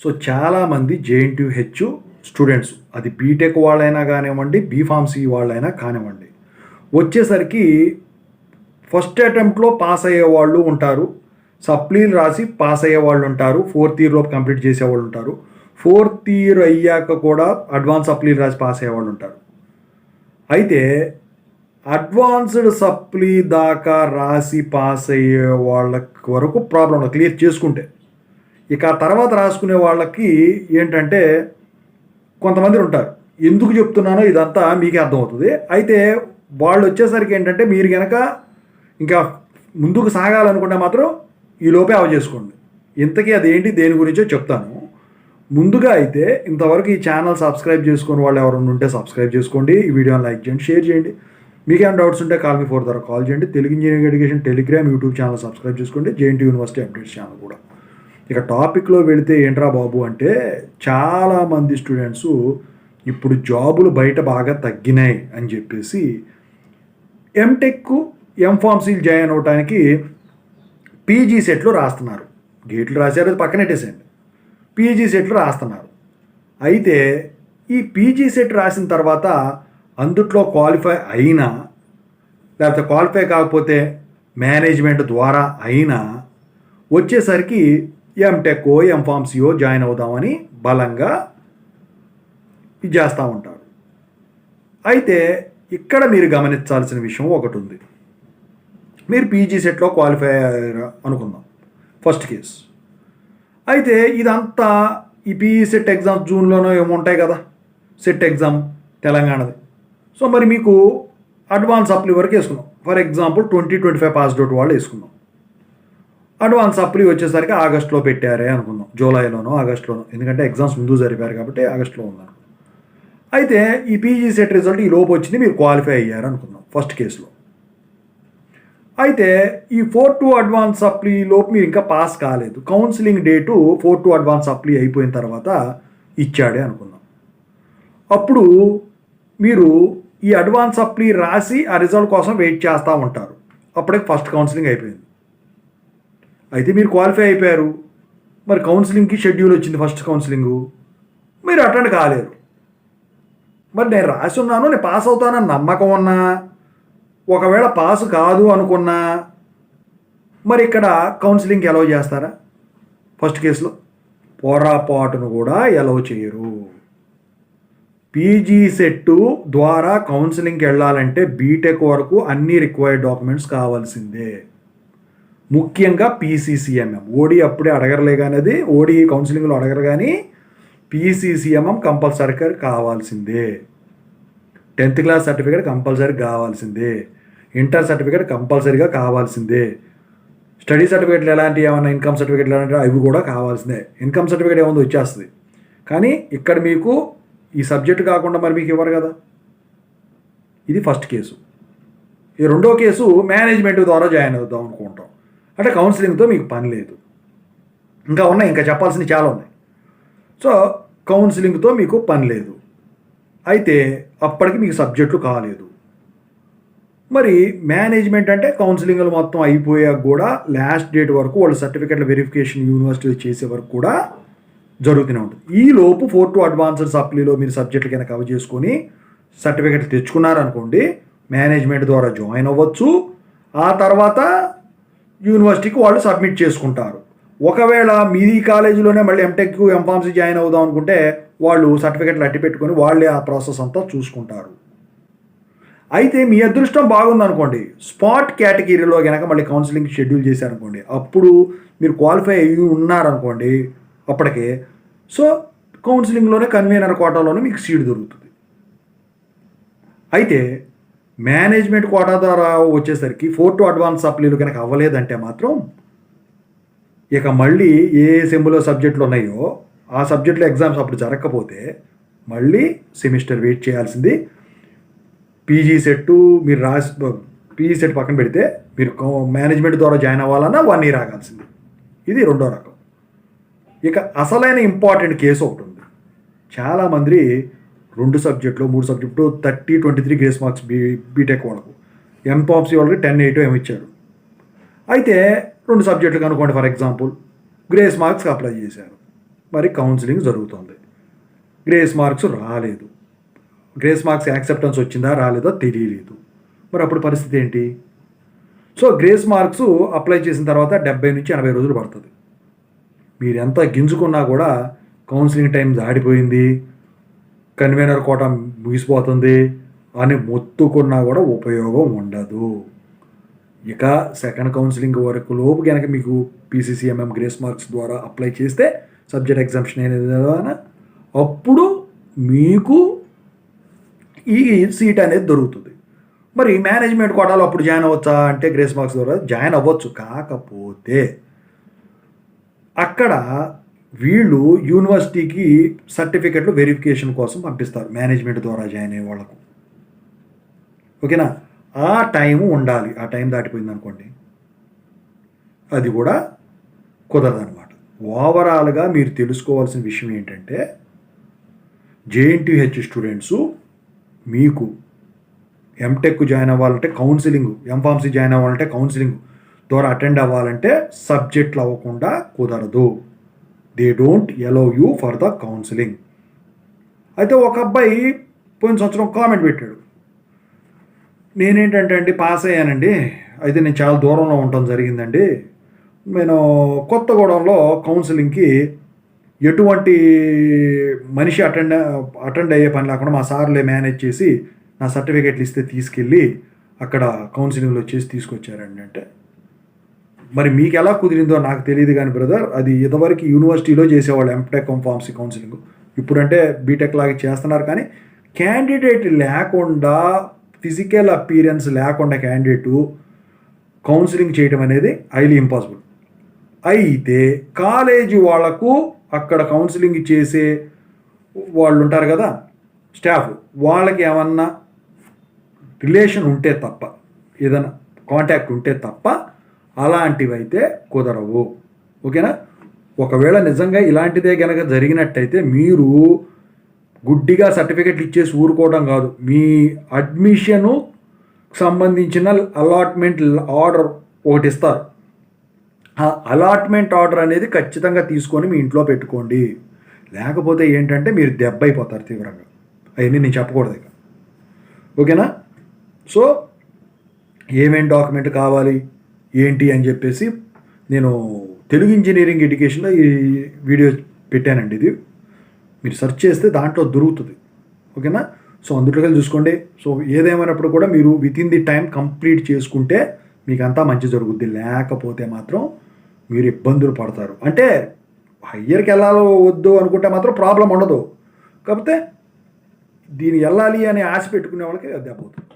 So చాలామంది JNTUH students, అది BTech వాళ్ళైనా కానివ్వండి, బీఫార్మసీ వాళ్ళైనా కానివ్వండి, వచ్చేసరికి ఫస్ట్ అటెంప్ట్లో పాస్ అయ్యే వాళ్ళు ఉంటారు, సప్లీలు రాసి పాస్ అయ్యే వాళ్ళు ఉంటారు, ఫోర్త్ ఇయర్లోపు కంప్లీట్ చేసేవాళ్ళు ఉంటారు, ఫోర్త్ ఇయర్ అయ్యాక కూడా అడ్వాన్స్ సప్లీలు రాసి పాస్ అయ్యేవాళ్ళు ఉంటారు. అయితే అడ్వాన్స్డ్ సప్లీ దాకా రాసి పాస్ అయ్యే వాళ్ళకి వరకు ప్రాబ్లం క్లియర్ చేసుకుంటే, ఇక ఆ తర్వాత రాసుకునే వాళ్ళకి ఏంటంటే కొంతమంది ఉంటారు. ఎందుకు చెప్తున్నానో ఇదంతా మీకే అర్థమవుతుంది. అయితే వాళ్ళు వచ్చేసరికి ఏంటంటే, మీరు కనుక ఇంకా ముందుకు సాగాలనుకుంటే మాత్రం ఈ లోపే చేసుకోండి. ఇంతకీ అదేంటి, దేని గురించో చెప్తాను. ముందుగా అయితే ఇంతవరకు ఈ ఛానల్ సబ్స్క్రైబ్ చేసుకుని వాళ్ళు ఎవరైనా ఉంటే సబ్స్క్రైబ్ చేసుకోండి, ఈ వీడియోని లైక్ చేయండి, షేర్ చేయండి. మీకు ఏమైనా డౌట్స్ ఉంటే కాల్ మీ 4 ద్వారా కాల్ చేయండి. Telugu engineering education Telegram YouTube channel subscribe చేసుకోండి, జేఎన్టీ యూనివర్సిటీ అప్డేట్స్ ఛానల్ కూడా. ఇక టాపిక్లో వెళితే ఏంట్రా బాబు అంటే, చాలామంది స్టూడెంట్స్ ఇప్పుడు జాబులు బయట బాగా తగ్గినాయి అని చెప్పేసి ఎంటెక్ ఎంఫార్మసీలు జాయిన్ అవడానికి పీజీ సెట్లు రాస్తున్నారు. గేట్లు రాశారు, అది పక్కనెట్టేసేయండి. పీజీ సెట్లు రాస్తున్నారు. అయితే ఈ పీజీ సెట్ రాసిన తర్వాత అందుట్లో క్వాలిఫై అయినా, లేకపోతే క్వాలిఫై కాకపోతే మేనేజ్మెంట్ ద్వారా అయినా వచ్చేసరికి ఎంటెక్కో ఎంఫార్మసీయో జాయిన్ అవుదామని బలంగా ఇది చేస్తూ ఉంటారు. అయితే ఇక్కడ మీరు గమనించాల్సిన విషయం ఒకటి ఉంది. మీరు పీజీ సెట్లో క్వాలిఫై అయ్యారు అనుకుందాం, ఫస్ట్ కేస్. అయితే ఇదంతా ఈ పీజీ సెట్ ఎగ్జామ్ జూన్లోనో ఏముంటాయి కదా, సెట్ ఎగ్జామ్ తెలంగాణది. సో మరి మీకు అడ్వాన్స్ సప్లీ వరకు వేసుకున్నాం. ఫర్ ఎగ్జాంపుల్ 2025 పాస్డ్ అవుట్ వాళ్ళు వేసుకున్నాం. అడ్వాన్స్ సప్లీ వచ్చేసరికి ఆగస్టులో పెట్టారే అనుకుందాం, జూలైలోనో ఆగస్టులోనో, ఎందుకంటే ఎగ్జామ్స్ ముందు జరిపారు కాబట్టి ఆగస్టులో ఉందనుకుందాం. అయితే ఈ పీజీ సెట్ రిజల్ట్ ఈ లోపు వచ్చింది, మీరు క్వాలిఫై అయ్యారు అనుకుందాం ఫస్ట్ కేసులో. అయితే ఈ 4-2 అడ్వాన్స్ సప్లీ లోపు మీరు ఇంకా పాస్ కాలేదు, కౌన్సిలింగ్ డేటు 4-2 అడ్వాన్స్ సప్లీ అయిపోయిన తర్వాత ఇచ్చాడే అనుకుందాం. అప్పుడు మీరు ఈ అడ్వాన్స్ సప్లీ రాసి ఆ రిజల్ట్ కోసం వెయిట్ చేస్తూ ఉంటారు. అప్పుడే ఫస్ట్ కౌన్సిలింగ్ అయిపోయింది. అయితే మీరు క్వాలిఫై అయిపోయారు, మరి కౌన్సిలింగ్కి షెడ్యూల్ వచ్చింది, ఫస్ట్ కౌన్సిలింగు, మీరు అటెండ్ కాలేరు. మరి నేను రాసి ఉన్నాను, నేను పాస్ అవుతానని నమ్మకం ఉన్నా, ఒకవేళ పాస్ కాదు అనుకున్నా, మరి ఇక్కడ కౌన్సిలింగ్కి అలౌ చేస్తారా? ఫస్ట్ కేసులో పొరపాటును కూడా అలౌ చేయరు. పీజీ సెట్ ద్వారా కౌన్సిలింగ్కి వెళ్ళాలంటే బీటెక్ వరకు అన్ని రిక్వైర్డ్ డాక్యుమెంట్స్ కావాల్సిందే. ముఖ్యంగా పీసీసీఎంఎం, ఓడి అప్పుడే అడగరలే కానీ, అది ఓడి కౌన్సిలింగ్లో అడగరు కానీ పీసీసీఎంఎం కంపల్సరీగా కావాల్సిందే. 10th క్లాస్ సర్టిఫికేట్ కంపల్సరీ కావాల్సిందే. ఇంటర్ సర్టిఫికేట్ కంపల్సరీగా కావాల్సిందే. స్టడీ సర్టిఫికేట్లు ఎలాంటి, ఏమన్నా ఇన్కమ్ సర్టిఫికేట్లు ఎలాంటి, అవి కూడా కావాల్సిందే. ఇన్కమ్ సర్టిఫికేట్ ఏముంది వచ్చేస్తుంది, కానీ ఇక్కడ మీకు ఈ సబ్జెక్టు కాకుండా మరి మీకు ఇవ్వరు కదా. ఇది ఫస్ట్ కేసు. ఈ రెండో కేసు మేనేజ్మెంట్ ద్వారా జాయిన్ అవుదాం అనుకుంటాం, అంటే కౌన్సిలింగ్తో మీకు పని లేదు. ఇంకా చెప్పాల్సినవి చాలా ఉన్నాయి. సో కౌన్సిలింగ్తో మీకు పని లేదు. అయితే అప్పటికి మీకు సబ్జెక్టులు కాలేదు. మరి మేనేజ్మెంట్ అంటే కౌన్సిలింగ్లు మొత్తం అయిపోయాక కూడా లాస్ట్ డేట్ వరకు వాళ్ళు సర్టిఫికెట్ల వెరిఫికేషన్ యూనివర్సిటీలో చేసే వరకు కూడా జరుగుతూనే ఉంటుంది. ఈ లోపు 4-2 అడ్వాన్స్డ్ సప్లీలో మీరు సబ్జెక్టులు కనుక కవర్ చేసుకొని సర్టిఫికెట్లు తెచ్చుకున్నారనుకోండి, మేనేజ్మెంట్ ద్వారా జాయిన్ అవ్వచ్చు. ఆ తర్వాత యూనివర్సిటీకి వాళ్ళు సబ్మిట్ చేసుకుంటారు. ఒకవేళ మీ కాలేజీలోనే మళ్ళీ ఎంటెక్ ఎంఫార్మసీ జాయిన్ అవుదాం అనుకుంటే వాళ్ళు సర్టిఫికెట్లు అట్టి పెట్టుకొని వాళ్ళే ఆ ప్రాసెస్ అంతా చూసుకుంటారు. అయితే మీ అదృష్టం బాగుందనుకోండి, స్పాట్ కేటగిరీలో కనుక మళ్ళీ కౌన్సిలింగ్ షెడ్యూల్ చేశారనుకోండి, అప్పుడు మీరు క్వాలిఫై అయ్యి ఉన్నారనుకోండి అప్పటికే, సో కౌన్సిలింగ్లోనే కన్వీనర్ కోటాలోనే మీకు సీట్ దొరుకుతుంది. అయితే మేనేజ్మెంట్ కోటా ద్వారా వచ్చేసరికి 4-2 అడ్వాన్స్ సప్లీలు కనుక అవ్వలేదంటే మాత్రం ఇక మళ్ళీ ఏ సెమ్లో సబ్జెక్టులు ఉన్నాయో ఆ సబ్జెక్టులో ఎగ్జామ్స్ అప్పుడు జరగకపోతే మళ్ళీ సెమిస్టర్ వెయిట్ చేయాల్సింది. పీజీ సెట్ మీరు రాసి, పీజీ సెట్ పక్కన పెడితే మీరు మేనేజ్మెంట్ ద్వారా జాయిన్ అవ్వాలన్నా 1 year ఆగాల్సింది. ఇది రెండో రకం. ఇక అసలైన ఇంపార్టెంట్ కేసు ఒకటి ఉంది. చాలామంది 2 సబ్జెక్టులు 3 సబ్జెక్టు 30-23 గ్రేస్ మార్క్స్ బీటెక్ వాళ్ళకు, ఎంఫార్మసీ వాళ్ళకి 10-8 ఏమి ఇచ్చారు. అయితే 2 సబ్జెక్టులు కనుక్కోండి, ఫర్ ఎగ్జాంపుల్ గ్రేస్ మార్క్స్కి అప్లై చేశారు. మరి కౌన్సిలింగ్ జరుగుతుంది. గ్రేస్ మార్క్స్ రాలేదు. గ్రేస్ మార్క్స్ యాక్సెప్టెన్స్ వచ్చిందా రాలేదో తెలియలేదు. మరి అప్పుడు పరిస్థితి ఏంటి? సో గ్రేస్ మార్క్స్ అప్లై చేసిన తర్వాత 70 నుంచి 80 రోజులు పడుతుంది. మీరు ఎంత గింజుకున్నా కూడా కౌన్సిలింగ్ టైం దాటిపోయింది, కన్వీనర్ కోట ముగిసిపోతుంది అని మొత్తుకున్నా కూడా ఉపయోగం ఉండదు. ఇక సెకండ్ కౌన్సిలింగ్ వరకు లోపు కనుక మీకు పీసీసీఎంఎం గ్రేస్ మార్క్స్ ద్వారా అప్లై చేస్తే సబ్జెక్ట్ ఎగ్జామ్షన్ అనేది అప్పుడు మీకు ఈ సీట్ అనేది దొరుకుతుంది. మరి మేనేజ్మెంట్ కోటాలో అప్పుడు జాయిన్ అవ్వచ్చా అంటే గ్రేస్ మార్క్స్ ద్వారా జాయిన్ అవ్వచ్చు. కాకపోతే అక్కడ వీళ్ళు యూనివర్సిటీకి సర్టిఫికెట్లు వెరిఫికేషన్ కోసం పంపిస్తారు మేనేజ్మెంట్ ద్వారా జాయిన్ అయ్యే వాళ్ళకు. ఓకేనా? ఆ టైం ఉండాలి. ఆ టైం దాటిపోయింది అనుకోండి, అది కూడా కుదరదనమాట. ఓవరాల్గా మీరు తెలుసుకోవాల్సిన విషయం ఏంటంటే జేఎన్టీహెచ్ స్టూడెంట్సు మీకు ఎంటెక్ జాయిన్ అవ్వాలంటే కౌన్సిలింగ్, ఎంఫార్మసీ జాయిన్ అవ్వాలంటే కౌన్సిలింగ్ ద్వారా అటెండ్ అవ్వాలంటే సబ్జెక్టులు అవ్వకుండా కుదరదు. They don't allow you for the counselling. అయితే ఒక అబ్బాయి పోయిన సంవత్సరం కామెంట్ పెట్టాడు, నేనేంటంటే అండి పాస్ అయ్యానండి, అయితే నేను చాలా దూరంలో ఉండటం జరిగిందండి, నేను కొత్తగూడెంలో కౌన్సిలింగ్కి ఎటువంటి మనిషి అటెండ్ అయ్యే పని లేకుండా మా సార్లే మేనేజ్ చేసి నా సర్టిఫికేట్లు ఇస్తే తీసుకెళ్ళి అక్కడ కౌన్సిలింగ్లో చేసి తీసుకొచ్చారండి. అంటే మరి మీకు ఎలా కుదిరిందో నాకు తెలియదు కానీ బ్రదర్, అది ఇదివరకు యూనివర్సిటీలో చేసేవాళ్ళు ఎంటెక్ ఫార్మసీ కౌన్సిలింగ్. ఇప్పుడంటే బీటెక్ లాగా చేస్తున్నారు, కానీ క్యాండిడేట్ లేకుండా, ఫిజికల్ అపీరెన్స్ లేకుండా క్యాండిడేటు కౌన్సిలింగ్ చేయడం అనేది హైలీ ఇంపాసిబుల్. అయితే కాలేజీ వాళ్లకు అక్కడ కౌన్సిలింగ్ చేసే వాళ్ళు ఉంటారు కదా స్టాఫ్, వాళ్ళకి ఏమన్నా రిలేషన్ ఉంటే తప్ప, ఏదైనా కాంటాక్ట్ ఉంటే తప్ప అలాంటివి అయితే కుదరవు. ఓకేనా? ఒకవేళ నిజంగా ఇలాంటిదే కనుక జరిగినట్టయితే మీరు గుడ్డిగా సర్టిఫికెట్లు ఇచ్చేసి ఊరుకోవడం కాదు, మీ అడ్మిషను సంబంధించిన అలాట్మెంట్ ఆర్డర్ ఒకటి ఇస్తారు. ఆ అలాట్మెంట్ ఆర్డర్ అనేది ఖచ్చితంగా తీసుకొని మీ ఇంట్లో పెట్టుకోండి. లేకపోతే ఏంటంటే మీరు దెబ్బ అయిపోతారు తీవ్రంగా. అవన్నీ నేను చెప్పకూడదు ఇక. ఓకేనా? సో ఏమేం డాక్యుమెంట్ కావాలి ఏంటి అని చెప్పేసి నేను తెలుగు ఇంజనీరింగ్ ఎడ్యుకేషన్లో ఈ వీడియో పెట్టానండి. ఇది మీరు సెర్చ్ చేస్తే దాంట్లో దొరుకుతుంది. ఓకేనా? సో అందులోకి చూసుకోండి. సో ఏదేమైనప్పుడు కూడా మీరు with in the time complete చేసుకుంటే మీకు అంతా మంచి జరుగుద్ది. లేకపోతే మాత్రం మీరు ఇబ్బందులు పడతారు. అంటే హయ్యర్కి వెళ్ళాలో వద్దు అనుకుంటే మాత్రం ప్రాబ్లం ఉండదు. కాకపోతే దీన్ని వెళ్ళాలి అని ఆశ పెట్టుకునే వాళ్ళకి దెబ్బ అవుతుంది.